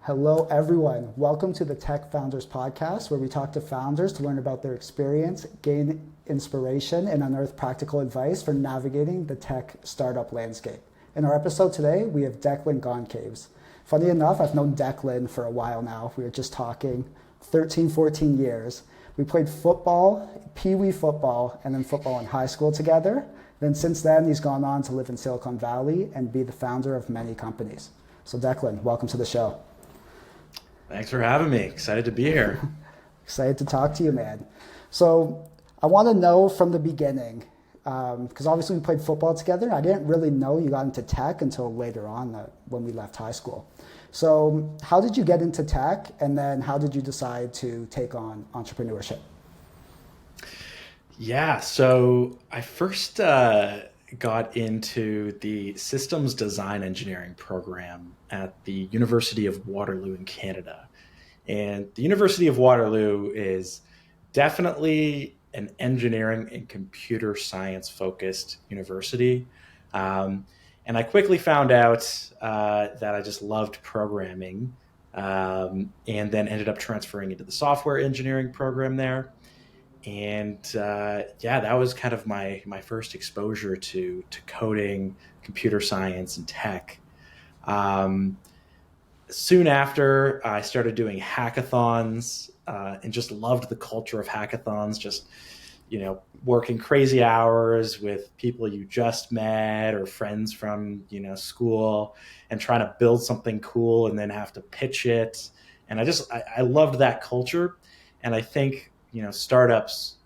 Hello, everyone. Welcome to the Tech Founders Podcast, where we talk to founders to learn about their experience, gain inspiration, and unearth practical advice for navigating the tech startup landscape. In our episode today, we have Declan Goncalves. Funny enough, I've known Declan for a while now. We were just talking 13, 14 years. We played football, pee-wee football, and then football in high school together. Then since then, he's gone on to live in Silicon Valley and be the founder of many companies. So Declan, welcome to the show. Thanks for having me. Excited to be here. Excited to talk to you, man. So I want to know from the beginning, because obviously we played football together. I didn't really know you got into tech until later on when we left high school. So how did you get into tech, and then how did you decide to take on entrepreneurship? Yeah, so I first got into the systems design engineering program at the University of Waterloo in Canada. And the University of Waterloo is definitely an engineering and computer science focused university. Um, and I quickly found out that I just loved programming, and then ended up transferring into the software engineering program there. And yeah, that was kind of my first exposure to coding, computer science, and tech. Um, Soon after, I started doing hackathons, and just loved the culture of hackathons. Just working crazy hours with people you just met or friends from school, and trying to build something cool and then have to pitch it. And I loved that culture, and I think startups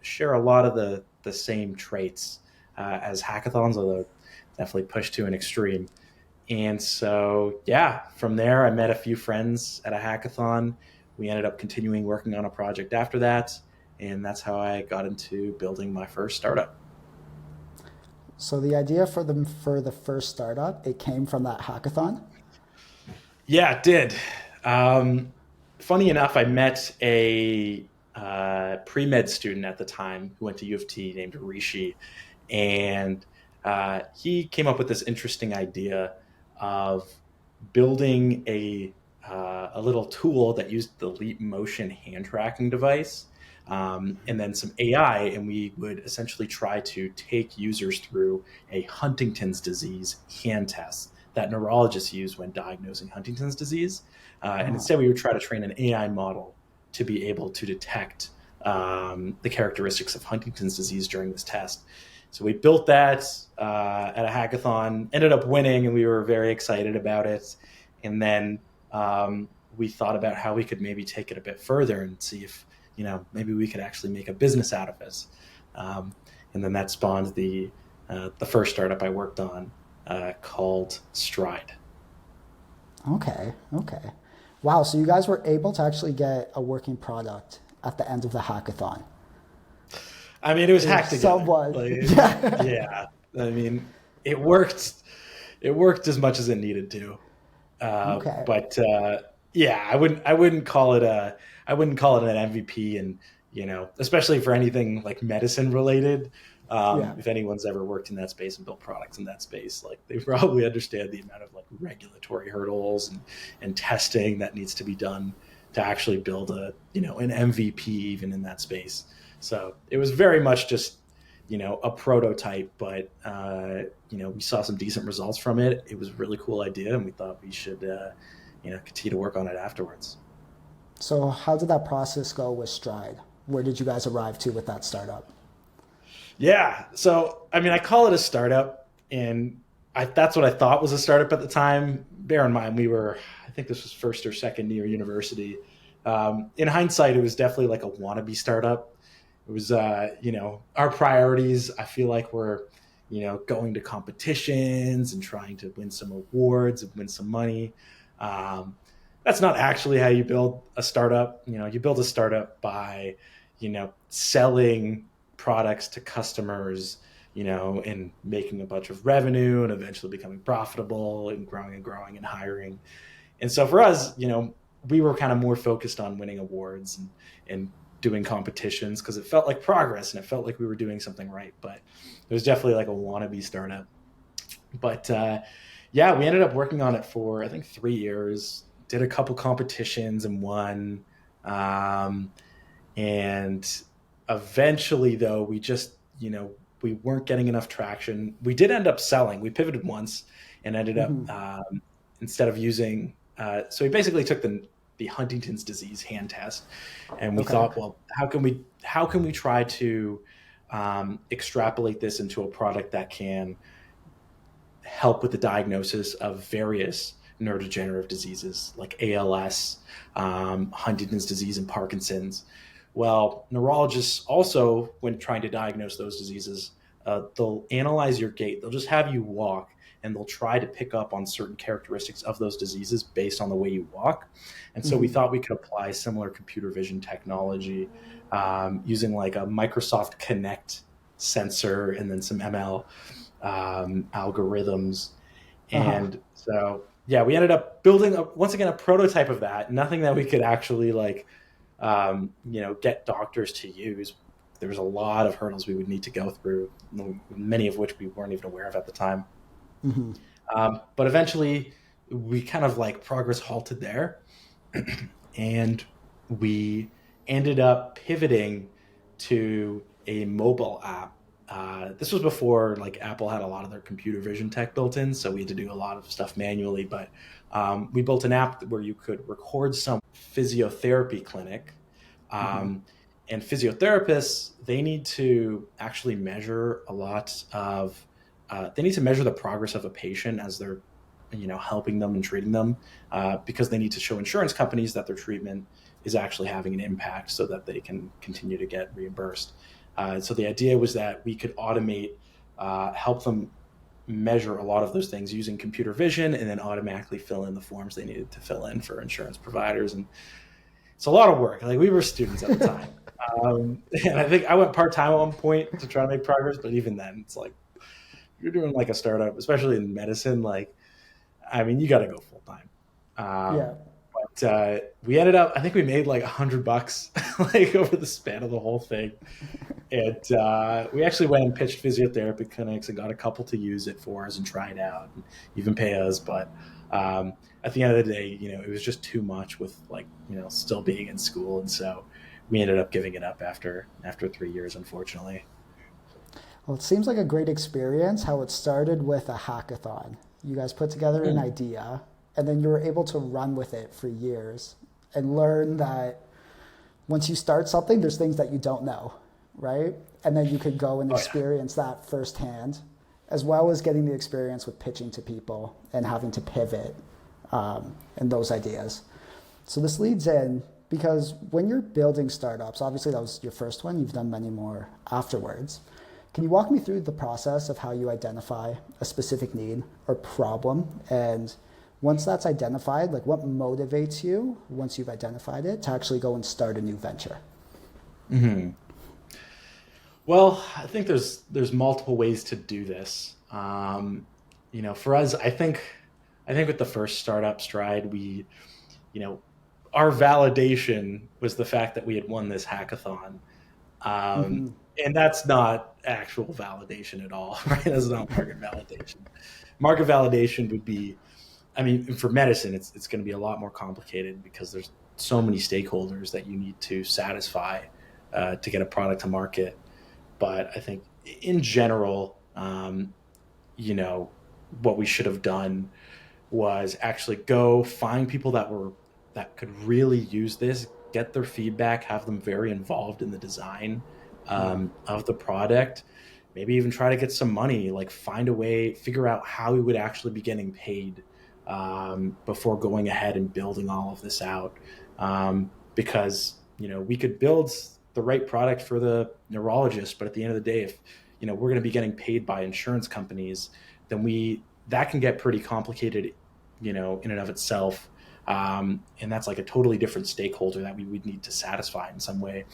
share a lot of the same traits as hackathons, although definitely pushed to an extreme. And so, yeah, from there, I met a few friends at a hackathon. We ended up continuing working on a project after that. And that's how I got into building my first startup. So the idea for the first startup, it came from that hackathon. Yeah, it did. Um, Funny enough, I met a pre med student at the time who went to U of T named Rishi. And he came up with this interesting idea of building a little tool that used the Leap Motion hand tracking device, and then some AI, and we would essentially try to take users through a Huntington's disease hand test that neurologists use when diagnosing Huntington's disease. And Oh, instead, we would try to train an AI model to be able to detect the characteristics of Huntington's disease during this test. So we built that at a hackathon, ended up winning, and we were very excited about it. And then we thought about how we could maybe take it a bit further and see if maybe we could actually make a business out of it. Um, and then that spawned the first startup I worked on, called Stride. okay, okay. Wow, so you guys were able to actually get a working product at the end of the hackathon. I mean, it was If hacked together. someone, Like, yeah, yeah, I mean, it worked. It worked as much as it needed to. okay, But yeah, I wouldn't call it an MVP, and especially for anything like medicine related. yeah. If anyone's ever worked in that space and built products in that space, like they probably understand the amount of like regulatory hurdles and testing that needs to be done to actually build an MVP even in that space. So it was very much just a prototype, but we saw some decent results from it. It was a really cool idea, and we thought we should continue to work on it afterwards. So how did that process go with Stride? Where did you guys arrive to with that startup? Yeah, so I mean, I call it a startup, and that's what I thought was a startup at the time. Bear in mind, I think this was first or second year university. In hindsight, it was definitely like a wannabe startup. It was, our priorities, I feel like, were, going to competitions and trying to win some awards and win some money. Um, that's not actually how you build a startup. You build a startup by, selling products to customers, and making a bunch of revenue and eventually becoming profitable and growing and hiring. And so for us, we were kind of more focused on winning awards and doing competitions because it felt like progress and it felt like we were doing something right. But it was definitely like a wannabe startup. But yeah, we ended up working on it for I think 3 years. did a couple competitions and won. Um, and eventually, though, we just, we weren't getting enough traction. We did end up selling. We pivoted once and ended up, Hmm. instead of using, so we basically took the Huntington's disease hand test, and we Okay. thought, well, how can we try to extrapolate this into a product that can help with the diagnosis of various neurodegenerative diseases like ALS, Huntington's disease, and Parkinson's. Well, neurologists also, when trying to diagnose those diseases, they'll analyze your gait. They'll just have you walk, and they'll try to pick up on certain characteristics of those diseases based on the way you walk. And so we Hmm. thought we could apply similar computer vision technology using like a Microsoft Connect sensor and then some ML algorithms. Uh-huh. And so, yeah, we ended up building once again a prototype of that. Nothing that we could actually like, get doctors to use. There was a lot of hurdles we would need to go through, many of which we weren't even aware of at the time. Hmm. But eventually, we kind of like progress halted there, and we ended up pivoting to a mobile app. This was before like Apple had a lot of their computer vision tech built in, so we had to do a lot of stuff manually. But we built an app where you could record some physiotherapy clinic, Hmm. um, and physiotherapists, they need to actually measure a lot of. They need to measure the progress of a patient as they're, helping them and treating them, because they need to show insurance companies that their treatment is actually having an impact so that they can continue to get reimbursed. So the idea was that we could automate, help them measure a lot of those things using computer vision, and then automatically fill in the forms they needed to fill in for insurance providers. And it's a lot of work. Like, we were students at the time. And I think I went part time at one point to try to make progress, but even then, it's like you're doing like a startup, especially in medicine. Like, I mean, you got to go full time. Yeah. But we ended up, I think we made like $100 like over the span of the whole thing. And we actually went and pitched physiotherapy clinics and got a couple to use it for us and try it out and even pay us. But at the end of the day, it was just too much with like, still being in school. And so we ended up giving it up after 3 years, unfortunately. Well, it seems like a great experience how it started with a hackathon. You guys put together an Mm. idea and then you were able to run with it for years and learn that once you start something, there's things that you don't know, right? And then you could go and Oh, yeah. experience that firsthand, as well as getting the experience with pitching to people and having to pivot and those ideas. So this leads in because when you're building startups, obviously that was your first one, you've done many more afterwards. Can you walk me through the process of how you identify a specific need or problem? And once that's identified, like what motivates you once you've identified it to actually go and start a new venture? Hmm. Well, I think there's multiple ways to do this. For us, I think with the first startup Stride, you know, our validation was the fact that we had won this hackathon, um, Mm-hmm. and that's not actual validation at all, right? That's not market validation. Market validation would be, I mean, for medicine, it's going to be a lot more complicated because there's so many stakeholders that you need to satisfy to get a product to market. But I think in general, you know, what we should have done was actually go find people that could really use this, get their feedback, have them very involved in the design Yeah. of the product, maybe even try to get some money, like find a way, figure out how we would actually be getting paid before going ahead and building all of this out. Because we could build the right product for the neurologist, but at the end of the day, if we're going to be getting paid by insurance companies, then we that can get pretty complicated, in and of itself. And that's like a totally different stakeholder that we would need to satisfy in some way,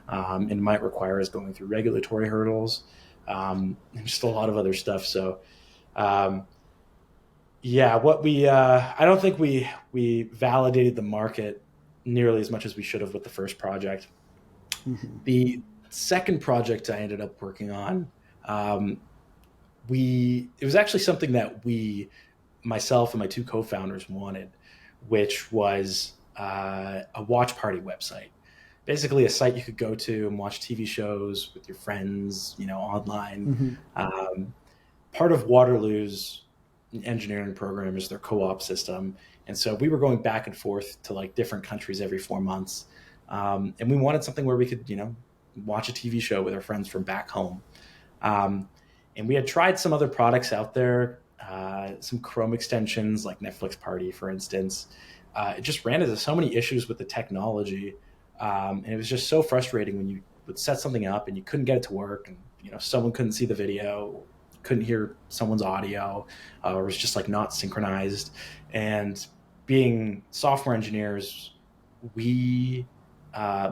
and might require us going through regulatory hurdles, and just a lot of other stuff. So, um, yeah, what we I don't think we validated the market nearly as much as we should have with the first project. Mm-hmm. The second project I ended up working on, um, we it was actually something that myself and my two co-founders wanted. which was a watch party website. Basically, a site you could go to and watch TV shows with your friends, online. Hmm. Um, Part of Waterloo's engineering program is their co-op system, and so we were going back and forth to like different countries every 4 months, and we wanted something where we could, watch a TV show with our friends from back home. Um, and we had tried some other products out there, some Chrome extensions like Netflix Party, for instance. It just ran into so many issues with the technology, and it was just so frustrating when you would set something up and you couldn't get it to work, and someone couldn't see the video, couldn't hear someone's audio, or it was just like not synchronized. And being software engineers, we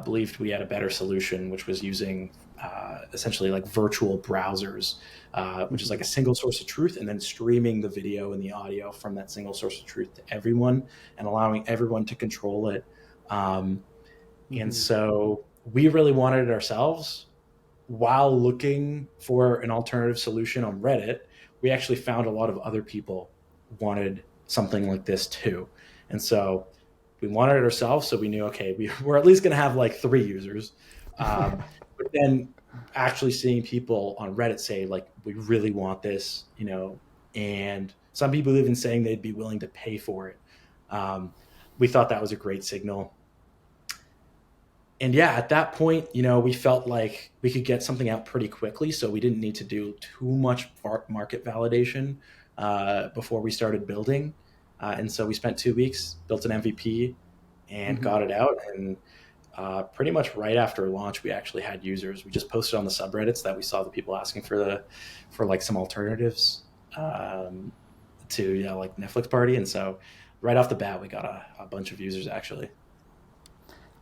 believed we had a better solution, which was using essentially like virtual browsers, which is like a single source of truth, and then streaming the video and the audio from that single source of truth to everyone and allowing everyone to control it. Um, and Hmm. so we really wanted it ourselves. While looking for an alternative solution on Reddit, we actually found a lot of other people wanted something like this too. And so we wanted it ourselves. So we knew, okay, we're at least going to have like 3 users. But then actually seeing people on Reddit say, like, we really want this, and some people even saying they'd be willing to pay for it. Um, we thought that was a great signal. And yeah, at that point, we felt like we could get something out pretty quickly, so we didn't need to do too much market validation before we started building. And so we spent 2 weeks, built an MVP, and Hmm. got it out. And pretty much right after launch, we actually had users. We just posted on the subreddits that we saw the people asking for like some alternatives um, to like Netflix Party, and so right off the bat, we got a bunch of users actually.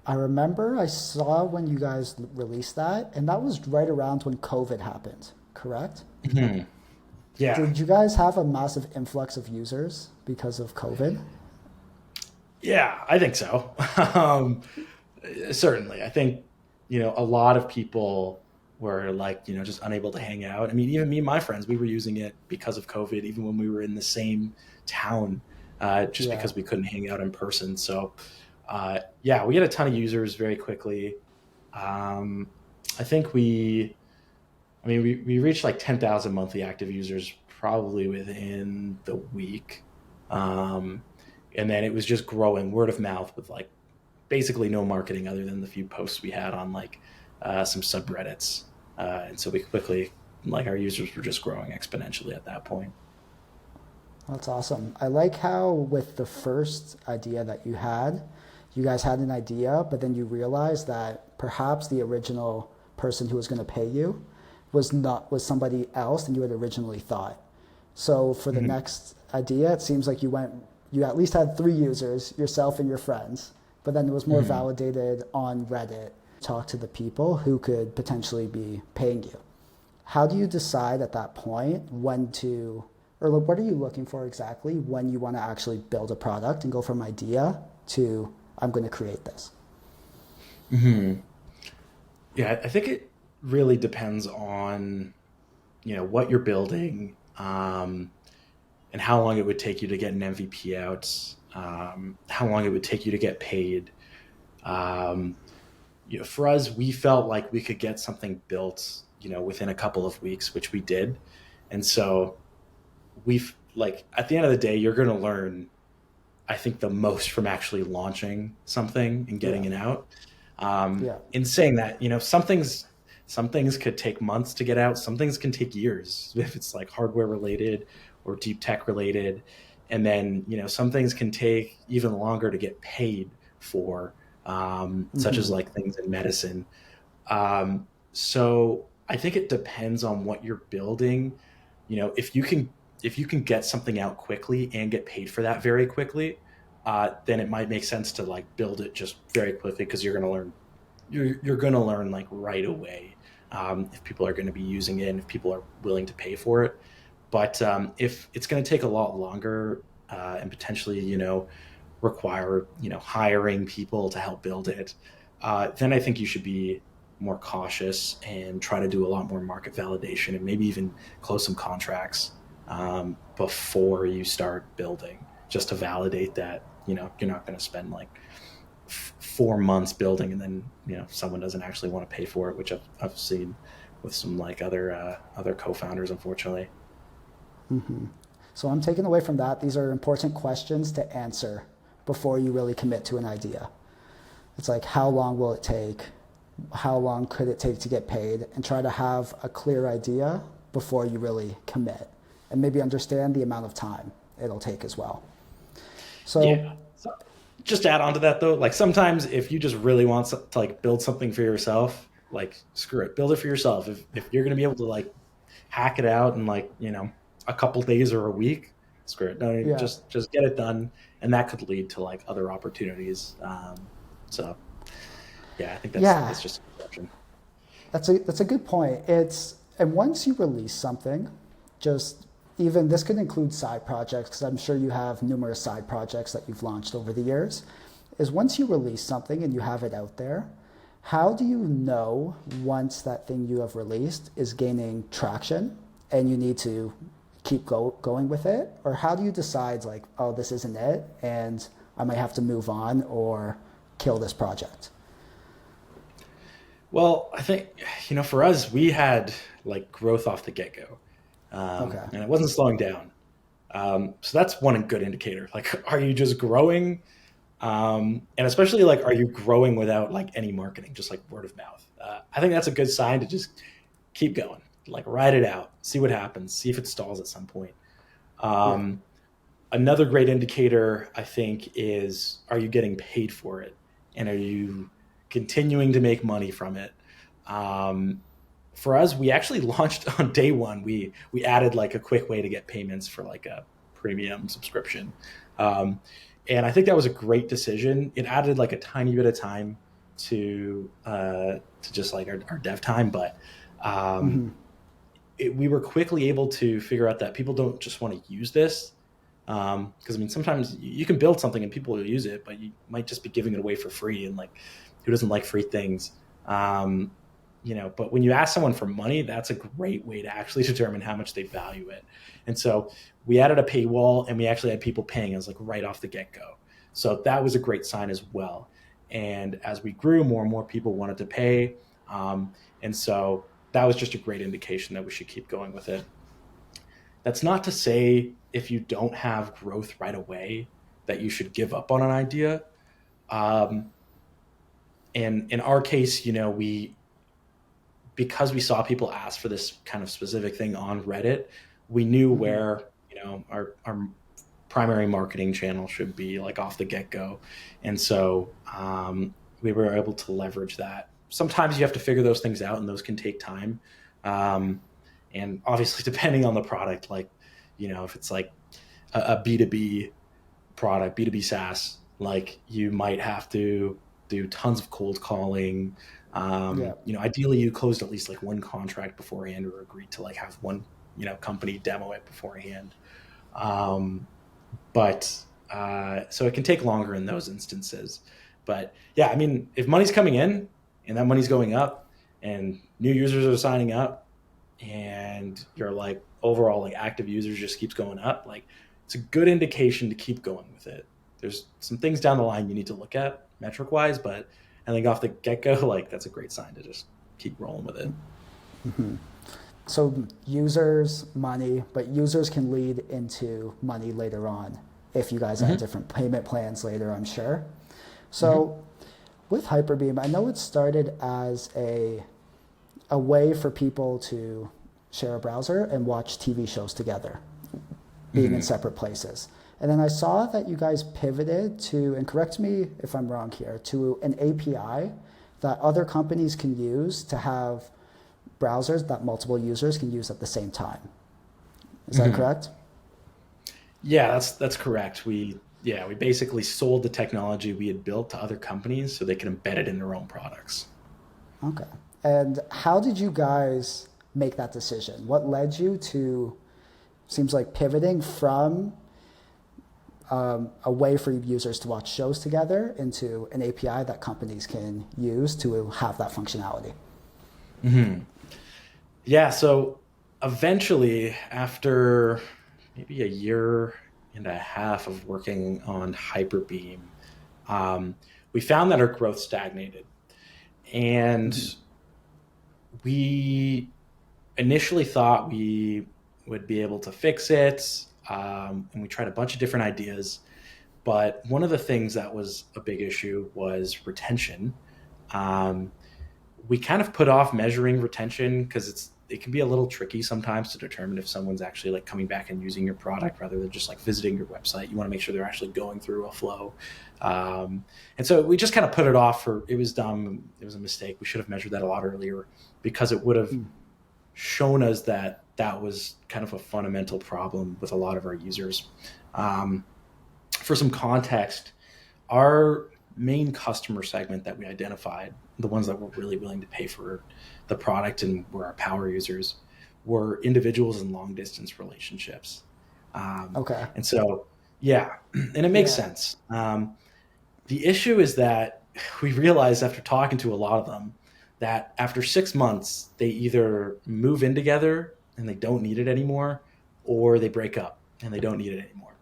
I remember I saw when you guys released that, and that was right around when COVID happened, correct? Mhm. Yeah. Did you guys have a massive influx of users because of COVID? Yeah, I think so. um, Certainly, I think a lot of people were like just unable to hang out. I mean, even me and my friends, we were using it because of COVID, even when we were in the same town, just Yeah. because we couldn't hang out in person. So, yeah, we had a ton of users very quickly. Um, I think we reached like 10,000 monthly active users probably within the week. Um, and then it was just growing word of mouth with like basically no marketing other than the few posts we had on like some subreddits. And so we quickly, like, our users were just growing exponentially at that point. That's awesome. I like how with the first idea that you guys had an idea, but then you realized that perhaps the original person who was going to pay you was somebody else than you had originally thought. So for the Mhm. next idea, it seems like you at least had 3 users, yourself and your friends, but then it was more Mhm. validated on Reddit. Talk to the people who could potentially be paying you. How do you decide at that point when to, or what are you looking for exactly when you want to actually build a product and go from idea to I'm going to create this? Mhm. Yeah, I think it really depends on what you're building, and how long it would take you to get an MVP out, how long it would take you to get paid. Um, for us, we felt like we could get something built, within a couple of weeks, which we did. And so we've like at the end of the day, you're going to learn, I think, the most from actually launching something and Yeah, getting it out. yeah. In saying that, some things could take months to get out. Some things can take years if it's like hardware related or deep tech related. And then, some things can take even longer to get paid for, such as Hmm. like things in medicine. So I think it depends on what you're building. If you can get something out quickly and get paid for that very quickly, then it might make sense to like build it just very quickly because you're going to learn like right away, if people are going to be using it and if people are willing to pay for it. But if it's going to take a lot longer, and potentially require hiring people to help build it, then I think you should be more cautious and try to do a lot more market validation and maybe even close some contracts before you start building, just to validate that you're not going to spend like 4 months building and then someone doesn't actually want to pay for it, which I've seen with some like other co-founders, unfortunately. So I'm taking away from that, these are important questions to answer before you really commit to an idea. It's like, how long will it take? How long could it take to get paid? And try to have a clear idea before you really commit, and maybe understand the amount of time it'll take as well. So, Yeah. So just to add on to that though, like sometimes if you just really want to like build something for yourself, like screw it, build it for yourself. If you're going to be able to like hack it out in like, a couple days or a week, screw it. No, yeah, just get it done. And that could lead to like other opportunities. So yeah, I think yeah, that's just an option. that's a good point. And once you release something, just even this could include side projects, because I'm sure you have numerous side projects that you've launched over the years. Is once you release something and you have it out there, how do you know once that thing you have released is gaining traction and you need to keep going with it? Or how do you decide like, oh, this isn't it and I might have to move on or kill this project? Well, I think, for us, we had like growth off the get go, Okay. and it wasn't slowing down. So that's one good indicator. Like, are you just growing? And especially like, are you growing without like any marketing, just like word of mouth? I think that's a good sign to just keep going, like ride it out, see what happens, see if it stalls at some point. Yeah. Um, Another great indicator, I think, is are you getting paid for it? And are you continuing to make money from it? Um, for us, we actually launched on day one. We added like a quick way to get payments for like a premium subscription. Um, and I think that was a great decision. It added like a tiny bit of time to just like our dev time, but um, Hmm. we were quickly able to figure out that people don't just want to use this. Because I mean, sometimes you can build something and people will use it, but you might just be giving it away for free, and like, who doesn't like free things? Um, but when you ask someone for money, that's a great way to actually determine how much they value it. And so we added a paywall, and we actually had people paying us like right off the get go. So that was a great sign as well. And as we grew, more and more people wanted to pay, and so that was just a great indication that we should keep going with it. That's not to say if you don't have growth right away that you should give up on an idea. Um, and in our case, we because we saw people ask for this kind of specific thing on Reddit, we knew Hmm. where our primary marketing channel should be like off the get go, and so we were able to leverage that. Sometimes you have to figure those things out, and those can take time. Um, and obviously, depending on the product, like if it's like a B2B product, B2B SaaS, like you might have to do tons of cold calling. Yeah. Ideally you closed at least like one contract beforehand or agreed to like have one, company demo it beforehand. Um, but so it can take longer in those instances. But yeah, I mean, if money's coming in and that money's going up and new users are signing up and your like overall like active users just keeps going up, like it's a good indication to keep going with it. There's some things down the line you need to look at metric wise, but I think off the get go, like that's a great sign to just keep rolling with it. So users, money, but users can lead into money later on if you guys add Hmm. different payment plans later, I'm sure. Hmm. So with Hyperbeam, I know it started as a way for people to share a browser and watch TV shows together, being in Hmm. separate places. And then I saw that you guys pivoted to, and correct me if I'm wrong here, to an API that other companies can use to have browsers that multiple users can use at the same time. Is that Hmm. correct? Yeah, that's correct. We basically sold the technology we had built to other companies so they can embed it in their own products. Okay. And how did you guys make that decision? What led you to, seems like pivoting from a way for users to watch shows together into an API that companies can use to have that functionality? Hmm. Yeah, so eventually, after maybe a year, and a half of working on Hyperbeam, um, we found that our growth stagnated. And Mm-hmm. we initially thought we would be able to fix it. And we tried a bunch of different ideas. But one of the things that was a big issue was retention. Um, we kind of put off measuring retention because it can be a little tricky sometimes to determine if someone's actually like coming back and using your product rather than just like visiting your website. You want to make sure they're actually going through a flow. And so we just kind of put it off for it was dumb. It was a mistake. We should have measured that a lot earlier because it would have shown us that that was kind of a fundamental problem with a lot of our users. Um, for some context, our main customer segment that we identified, the ones that were really willing to pay for the product and were our power users, were individuals in long distance relationships. Okay. And so, yeah, and it makes Yeah. sense. The issue is that we realized after talking to a lot of them that after 6 months, they either move in together and they don't need it anymore, or they break up and they don't need it anymore.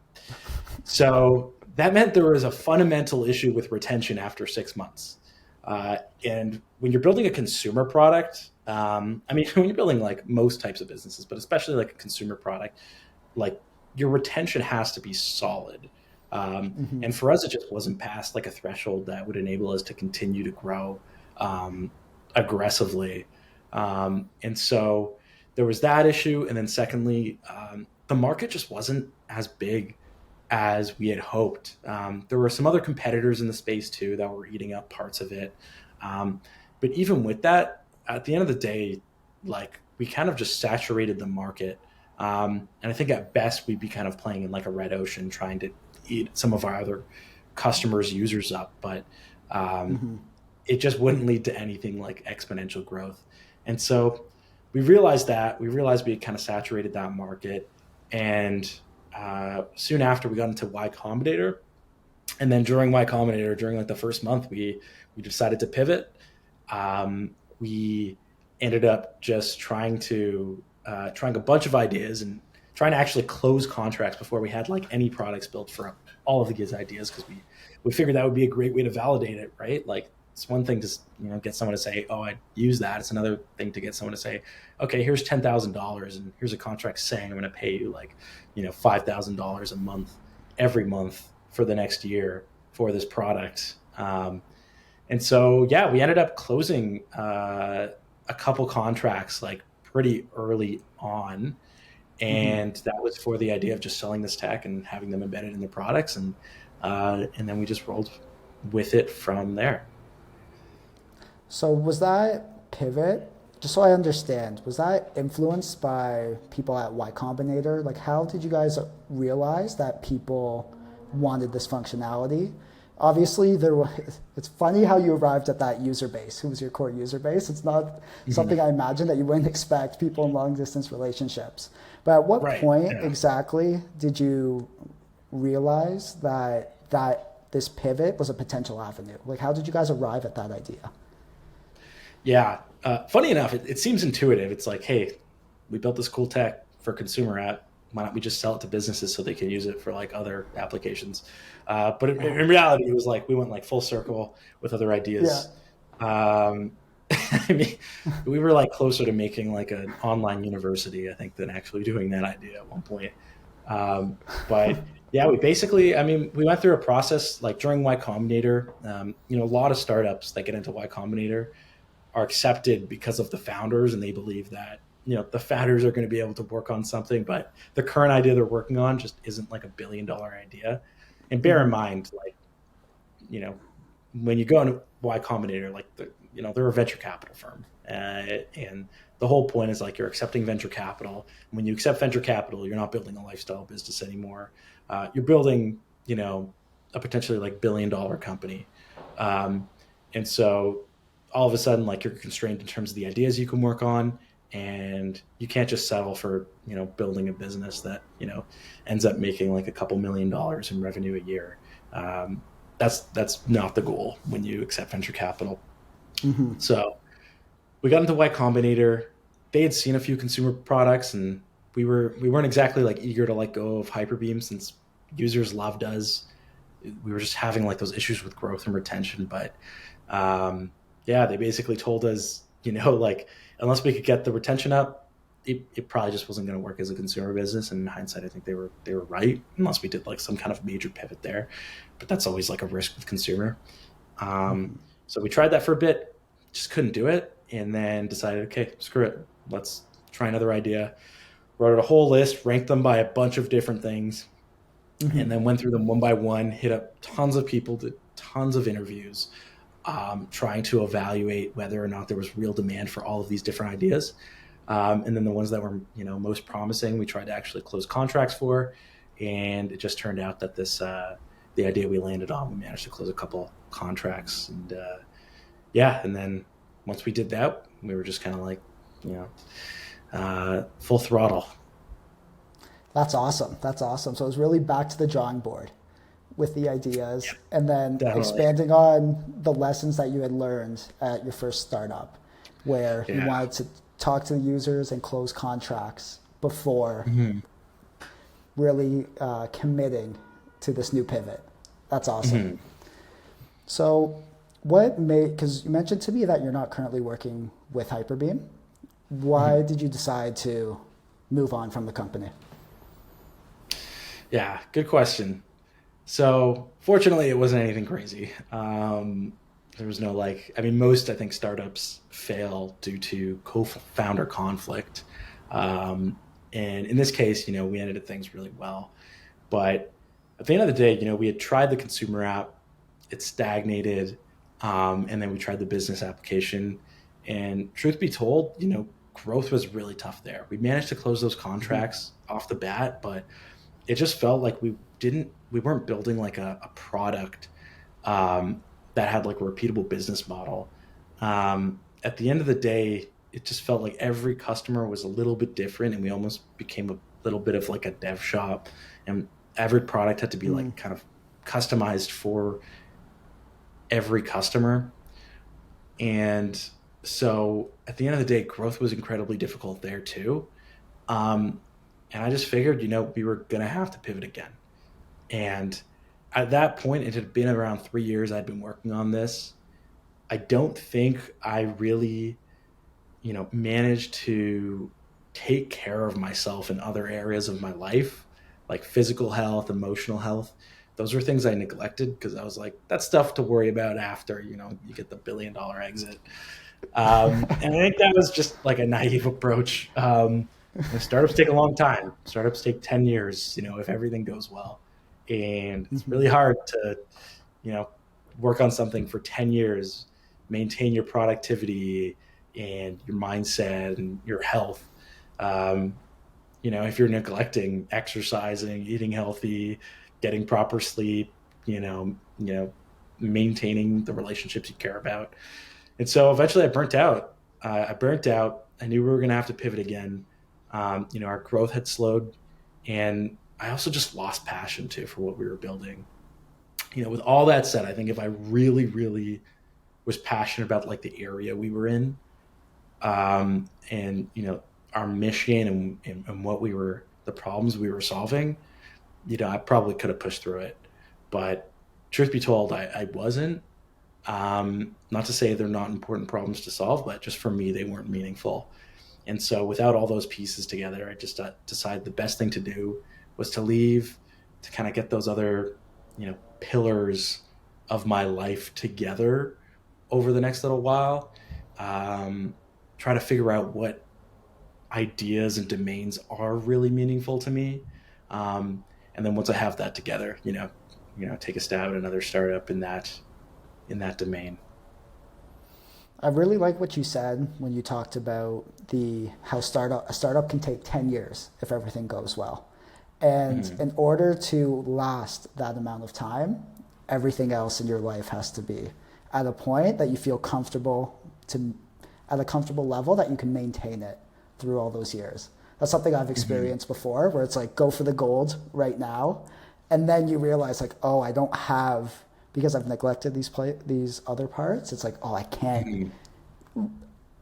So that meant there was a fundamental issue with retention after 6 months. And when you're building a consumer product, I mean, when you're building like most types of businesses, but especially like a consumer product, like your retention has to be solid. Mm-hmm. And for us, it just wasn't past like a threshold that would enable us to continue to grow um, aggressively. And so there was that issue. And then secondly, the market just wasn't as big as we had hoped. There were some other competitors in the space too that were eating up parts of it. Um, but even with that, at the end of the day, like we kind of just saturated the market. And I think at best we'd be kind of playing in like a red ocean, trying to eat some of our other customers' users up. But um, Mm-hmm. it just wouldn't lead to anything like exponential growth. And so we realized we had kind of saturated that market. And soon after we got into Y Combinator, and then during Y Combinator, during like the first month, we decided to pivot. We ended up just trying a bunch of ideas and trying to actually close contracts before we had like any products built for all of the ideas because we figured that would be a great way to validate it, right? Like it's one thing to get someone to say, "Oh, I use that." It's another thing to get someone to say, "Okay, here's $10,000 and here's a contract saying I'm going to pay you like $5,000 a month every month for the next year for this product." And so, yeah, we ended up closing a couple contracts like pretty early on, Mm-hmm. and that was for the idea of just selling this tech and having them embedded in the products, and then we just rolled with it from there. So was that pivot, just so I understand, was that influenced by people at Y Combinator? Like, how did you guys realize that people wanted this functionality? Obviously, there was, it's funny how you arrived at that user base. Who was your core user base? It's not something Mhm. I imagine that you wouldn't expect people in long distance relationships. But at what Right. point Yeah. exactly did you realize that this pivot was a potential avenue? Like, how did you guys arrive at that idea? Yeah. Funny enough, it seems intuitive. It's like, hey, we built this cool tech for consumer app. Why don't we just sell it to businesses so they can use it for like other applications? But in reality, it was like we went like full circle with other Yeah. ideas. Um, I mean, we were like closer to making like an online university, I think, than actually doing that idea at one point. But yeah, I mean, we went through a process like during Y Combinator. A lot of startups that get into Y Combinator are accepted because of the founders and they believe that the founders are going to be able to work on something, but the current idea they're working on just isn't like $1 billion idea. And bear in Mm-hmm. mind, like, you know when you go into Y Combinator, like they're a venture capital firm, and the whole point is like you're accepting venture capital. When you accept venture capital, you're not building a lifestyle business anymore. You're building a potentially like $1 billion company. um, and so all of a sudden, like, you're constrained in terms of the ideas you can work on, and you can't just settle for building a business that ends up making like a couple $1 million in revenue a year. Um, that's that's not the goal when you accept venture capital. Mm-hmm. So we got into Y Combinator. They had seen a few consumer products, and we weren't exactly like eager to let go of Hyperbeam since users loved us. We were just having like those issues with growth and retention. But yeah, they basically told us, like unless we could get the retention up, it probably just wasn't going to work as a consumer business. And in hindsight, I think they were right, unless we did like some kind of major pivot there. But that's always like a risk with consumer. Mhm. So we tried that for a bit, just couldn't do it, and then decided, okay, screw it, let's try another idea. Wrote out a whole list, ranked them by a bunch of different things, and Mhm. then went through them one by one, hit up tons of people, did tons of interviews, trying to evaluate whether or not there was real demand for all of these different ideas. And then the ones that were, most promising, we tried to actually close contracts for, and it just turned out that the idea we landed on, we managed to close a couple contracts, and yeah, and then once we did that, we were just kind of like, you full throttle. That's awesome. That's awesome. So it was really back to the drawing board with the Yeah, ideas and then definitely. expanding on the lessons that you had learned at your first startup, where you Yeah. wanted to talk to the users and close contracts before Hmm. really committing to this new pivot. That's awesome. Hmm. So, what made, because you mentioned to me that you're not currently working with Hyperbeam. Why Hmm. did you decide to move on from the company? Yeah, good question. So fortunately, it wasn't anything crazy. There was no like, I mean, most I think startups fail due to co-founder conflict. Um, and in this case, we ended things really well. But at the end of the day, we had tried the consumer app, it stagnated, and then we tried the business application. And truth be told, growth was really tough there. We managed to close those Mhm. contracts off the bat, but it just felt like we weren't building like a product that had like a repeatable business model. At the end of the day, it just felt like every customer was a little bit different, and we almost became a little bit of like a dev shop, and every product had to be Mm. like kind of customized for every customer. And so at the end of the day, growth was incredibly difficult there too. Um, and I just figured, we were gonna have to pivot again. And at that point, it had been around 3 years I'd been working on this. I don't think I really, managed to take care of myself in other areas of my life, like physical health, emotional health. Those were things I neglected because I was like, that's stuff to worry about after, you get the $1 billion exit. And I think that was just like a naive approach. Startups take a long time. Startups take 10 years, if everything goes well. And it's Mhm. really hard to, you know, work on something for 10 years, maintain your productivity and your mindset and your health. Um, if you're neglecting exercising, eating healthy, getting proper sleep, maintaining the relationships you care about. And so eventually I burnt out. I burnt out. I knew we were going to have to pivot again. Our growth had slowed, and I also just lost passion too for what we were building. With all that said, I think if I really, really was passionate about like the area we were in, and our mission and what we were, the problems we were solving, I probably could have pushed through it. But truth be told, I wasn't. Not to say they're not important problems to solve, but just for me, they weren't meaningful. And so, without all those pieces together, I just decided the best thing to do was to leave, to kind of get those other, pillars of my life together over the next little while. Um, Try to figure out what ideas and domains are really meaningful to me. Um, and then once I have that together, take a stab at another startup in that domain. I really like what you said when you talked about the how startup a startup can take 10 years if everything goes well. And Mhm. in order to last that amount of time, everything else in your life has to be at a point that you feel comfortable to at a comfortable level that you can maintain it through all those years. That's something I've Mhm. experienced before where it's like go for the gold right now and then you realize like oh I don't have because I've neglected these other parts. It's like oh I can't Mhm.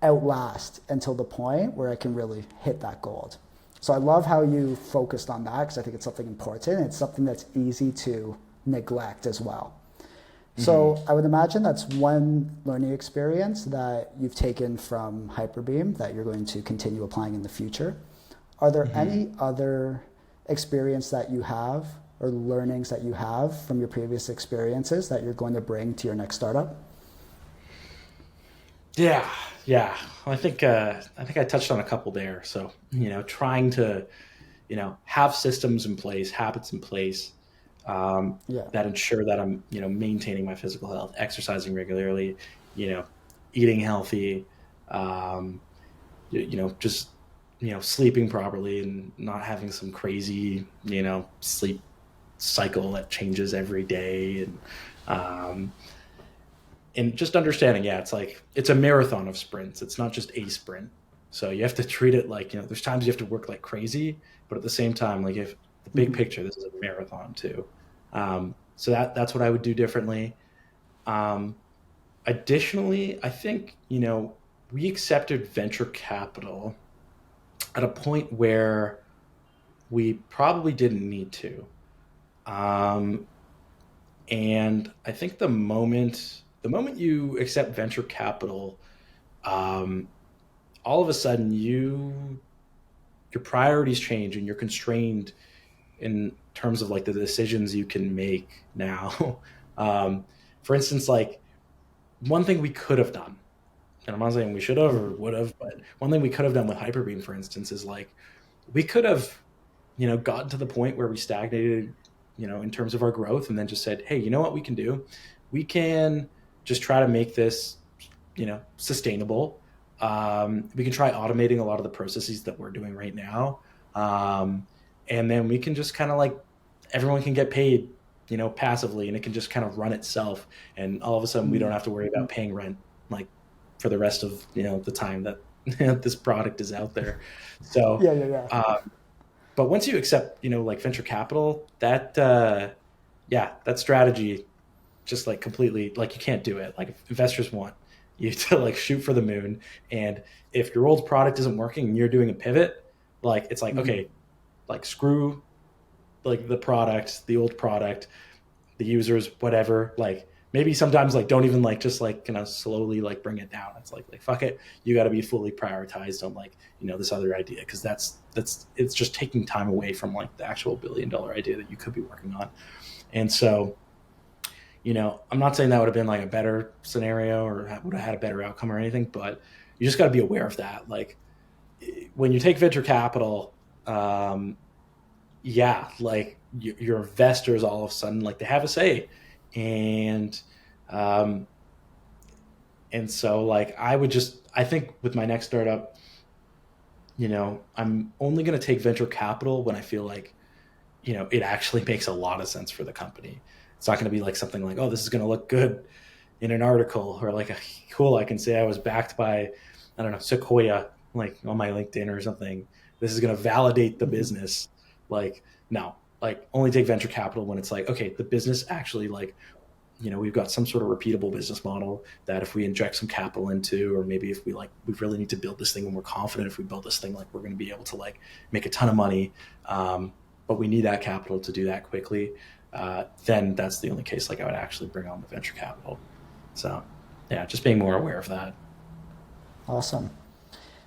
outlast until the point where I can really hit that gold. So I love how you focused on that because I think it's something important. It's something that's easy to neglect as well. Hmm. So I would imagine that's one learning experience that you've taken from Hyperbeam that you're going to continue applying in the future. Are there Hmm. any other experience that you have or learnings that you have from your previous experiences that you're going to bring to your next startup? Yeah, yeah. I think I touched on a couple there. So trying to have systems in place, habits in place Yeah. that ensure that I'm maintaining my physical health, exercising regularly, you know, eating healthy, um, just sleeping properly and not having some crazy sleep cycle that changes every day um, and just understanding, yeah, it's like it's a marathon of sprints. It's not just a sprint. So you have to treat it like, there's times you have to work like crazy, but at the same time, like if the big Mm-hmm. picture, this is a marathon too. So that's what I would do differently. Um, Additionally, I think, we accepted venture capital at a point where we probably didn't need to. Um, and I think the moment you accept venture capital, um, all of a sudden your priorities change and you're constrained in terms of like the decisions you can make now. um, for instance, like one thing we could have done, and I'm not saying we should have or Mm-hmm. would have, but one thing we could have done with Hyperbeam, for instance, is like we could have gotten to the point where we stagnated in terms of our growth and then just said, hey, you know what we can do, we can just try to make this sustainable. We can try automating a lot of the processes that we're doing right now, um, and then we can just kind of like everyone can get paid passively, and it can just kind of run itself, and all of a sudden we don't Mm. have to worry about paying rent like for the rest of the time that this product is out there. So Yeah, yeah, yeah. but once you accept like venture capital, that yeah, that strategy just like completely, like you can't do it. Like if investors want you to like shoot for the moon, and if your old product isn't working and you're doing a pivot, like it's like, Mm-hmm. okay, like screw like the product, the old product, the users, whatever. Like maybe sometimes like don't even like just like slowly like bring it down. It's like fuck it, you got to be fully prioritized on like this other idea, because that's it's just taking time away from like the actual $1 billion idea that you could be working on. And so I'm not saying that would have been like a better scenario or would have had a better outcome or anything, but you just got to be aware of that. Like when you take venture capital, um, yeah, like your investors all of a sudden like they have a say, and um, and so like I think with my next startup, I'm only going to take venture capital when I feel like it actually makes a lot of sense for the company. It's not going to be like something like, oh, this is going to look good in an article, or like cool, I can say I was backed by, I don't know, Sequoia, like on my LinkedIn or something. This is going to validate the Mm-hmm. business. Like no, like only take venture capital when it's like, okay, the business actually like we've got some sort of repeatable business model that if we inject some capital into, or maybe if we really need to build this thing and we're confident if we build this thing, like we're going to be able to like make a ton of money, but we need that capital to do that quickly, then that's the only case like I would actually bring on the venture capital. So yeah, just being more aware of that. Awesome.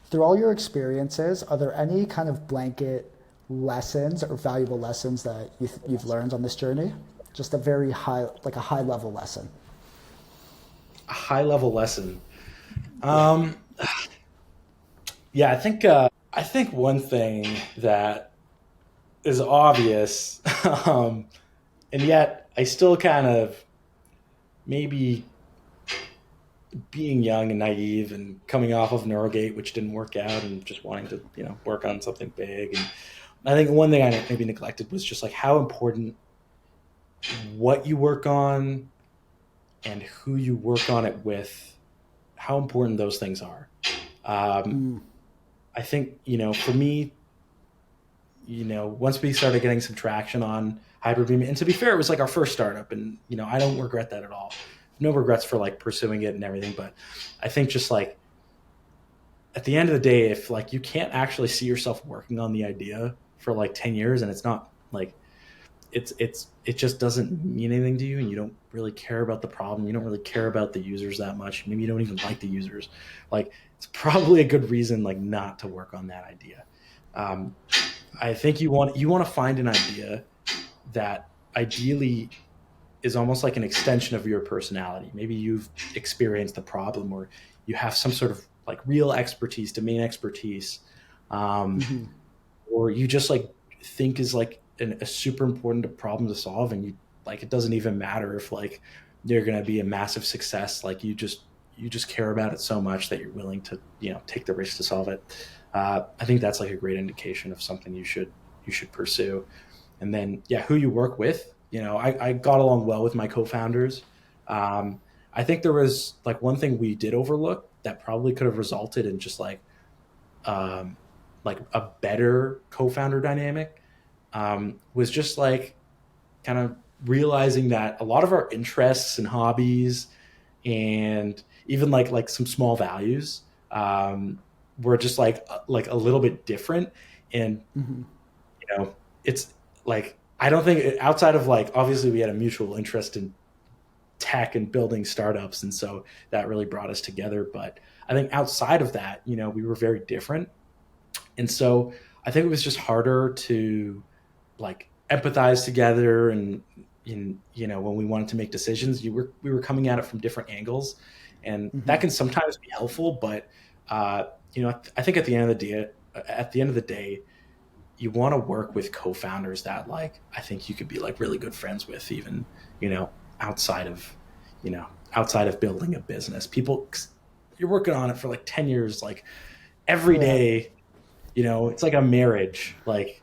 Through all your experiences, are there any kind of blanket lessons or valuable lessons that you've learned on this journey? Just a very high, like a high level lesson. A high level lesson. Yeah. um yeah, I think one thing that is obvious, and yet I still kind of maybe being young and naive and coming off of Neurogate, which didn't work out, and just wanting to work on something big. And I think one thing I maybe neglected was just like how important what you work on and who you work on it with, how important those things are. Um, Mm. I think for me, once we started getting some traction on Hyperbeam, and to be fair, it was like our first startup, and I don't regret that at all. No regrets for like pursuing it and everything, but I think just like at the end of the day, if like you can't actually see yourself working on the idea for like 10 years and it's not like it just doesn't mean anything to you, and you don't really care about the problem, you don't really care about the users that much, maybe you don't even like the users, like it's probably a good reason like not to work on that idea. um, I think you want to find an idea that ideally is almost like an extension of your personality. Maybe you've experienced the problem, or you have some sort of like real expertise, domain expertise, um, Hmm. or you just like think is like a super important problem to solve, and you like it doesn't even matter if like you're going to be a massive success. Like you just care about it so much that you're willing to take the risk to solve it. I think that's like a great indication of something you should pursue. And then yeah, who you work with. I got along well with my co-founders. um, I think there was like one thing we did overlook that probably could have resulted in just um, like a better co-founder dynamic, was just like kind of realizing that a lot of our interests and hobbies, and even like some small values, were just like a little bit different. And Hmm. it's like I don't think outside of like obviously we had a mutual interest in tech and building startups, and so that really brought us together. But I think outside of that, we were very different, and so I think it was just harder to like empathize together. And when we wanted to make decisions, we were coming at it from different angles, and Hmm. that can sometimes be helpful. But I think at the end of the day, you want to work with co-founders that like I think you could be like really good friends with, even you know outside of outside of building a business. People, you're working on it for like 10 years, like every Yeah. day. It's like a marriage. Like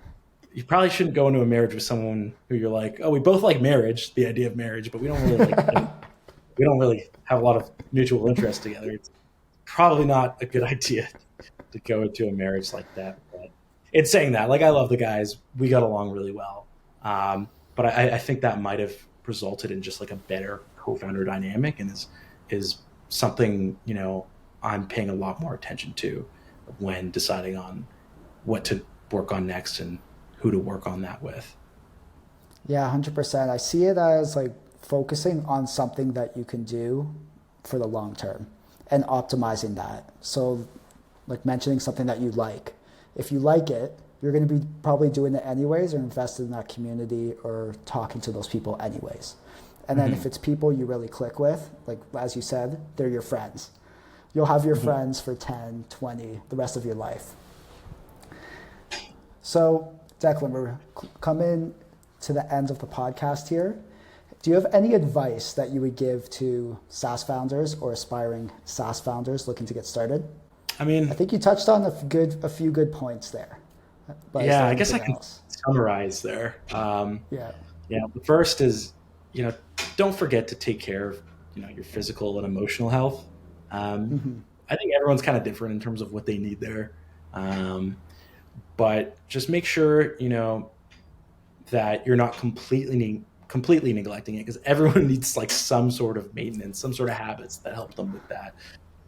you probably shouldn't go into a marriage with someone who you're like, oh, we both like marriage, the idea of marriage, but we don't really like we don't really have a lot of mutual interest together. It's probably not a good idea to go into a marriage like that. But in saying that, like I love the guys, we got along really well. But I think that might have resulted in just like a better co-founder dynamic, and is something I'm paying a lot more attention to when deciding on what to work on next and who to work on that with. Yeah, 100%. I see it as like focusing on something that you can do for the long term and optimizing that. So, like mentioning something that you like. If you like it, you're going to be probably doing it anyways or invested in that community or talking to those people anyways. And then if Hmm. it's people you really click with, like as you said, they're your friends. You'll have your Hmm. friends for 10, 20, the rest of your life. So, Declan, we're coming to the end of the podcast here. Do you have any advice that you would give to SaaS founders or aspiring SaaS founders looking to get started? I I mean, think you touched on a few good points there. But is yeah, there I guess I anything can else? summarize there. Yeah. The first is, you know, don't forget to take care of, your physical and emotional health. Um, Hmm. I think everyone's kind of different in terms of what they need there. Um, but just make sure, that you're not completely neglecting it, because everyone needs like some sort of maintenance, some sort of habits that help them with that.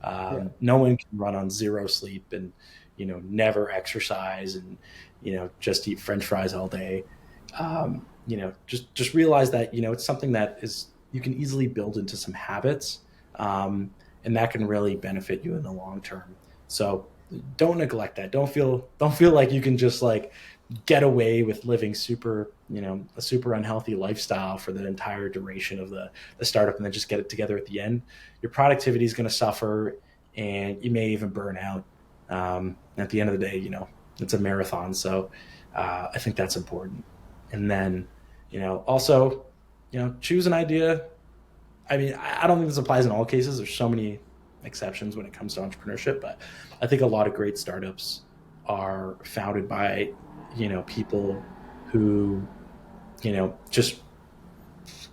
Yeah. No one can run on zero sleep and never exercise and just eat French fries all day. Just realize that it's something that is you can easily build into some habits, and that can really benefit you in the long term. So don't neglect that. Don't feel like you can just like get away with living a super unhealthy lifestyle for the entire duration of the startup and then just get it together at the end. Your productivity is going to suffer, and you may even burn out. At the end of the day, it's a marathon. So I think that's important. And then, also, choose an idea. I mean, I don't think this applies in all cases. There's so many exceptions when it comes to entrepreneurship, but I think a lot of great startups are founded by, people who, just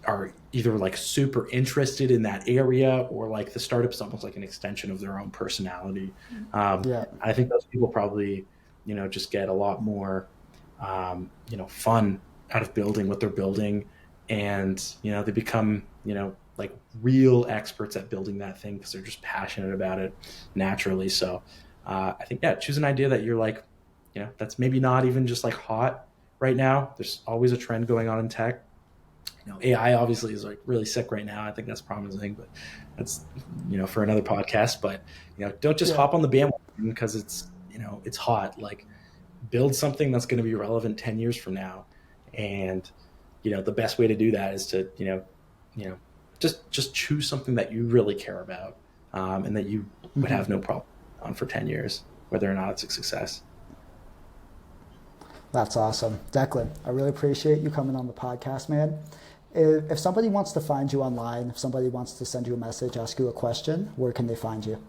are either like super interested in that area, or like the startup is almost like an extension of their own personality. Yeah. I think those people probably, just get a lot more, fun out of building what they're building. And, they become, like real experts at building that thing because they're just passionate about it naturally. So I think, yeah, choose an idea that you're like, that's maybe not even just like hot right now. There's always a trend going on in tech. AI obviously is like really sick right now. I think that's promising, but that's, for another podcast. But, don't just Yeah. hop on the bandwagon because it's hot. Like, build something that's going to be relevant 10 years from now. And, the best way to do that is to, you know, just choose something that you really care about, and that you would Hmm. have no problem on for 10 years, whether or not it's a success. That's awesome. Declan, I really appreciate you coming on the podcast, man. If somebody wants to find you online, if somebody wants to send you a message, ask you a question, where can they find you?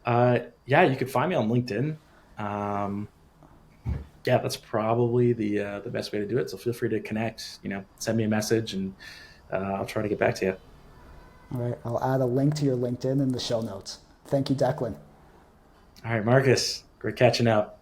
Yeah, you could find me on LinkedIn. Um, yeah, that's probably the best way to do it. So feel free to connect. Send me a message, and I'll try to get back to you. All right, I'll add a link to your LinkedIn in the show notes. Thank you, Declan. All right, Marcus, great catching up.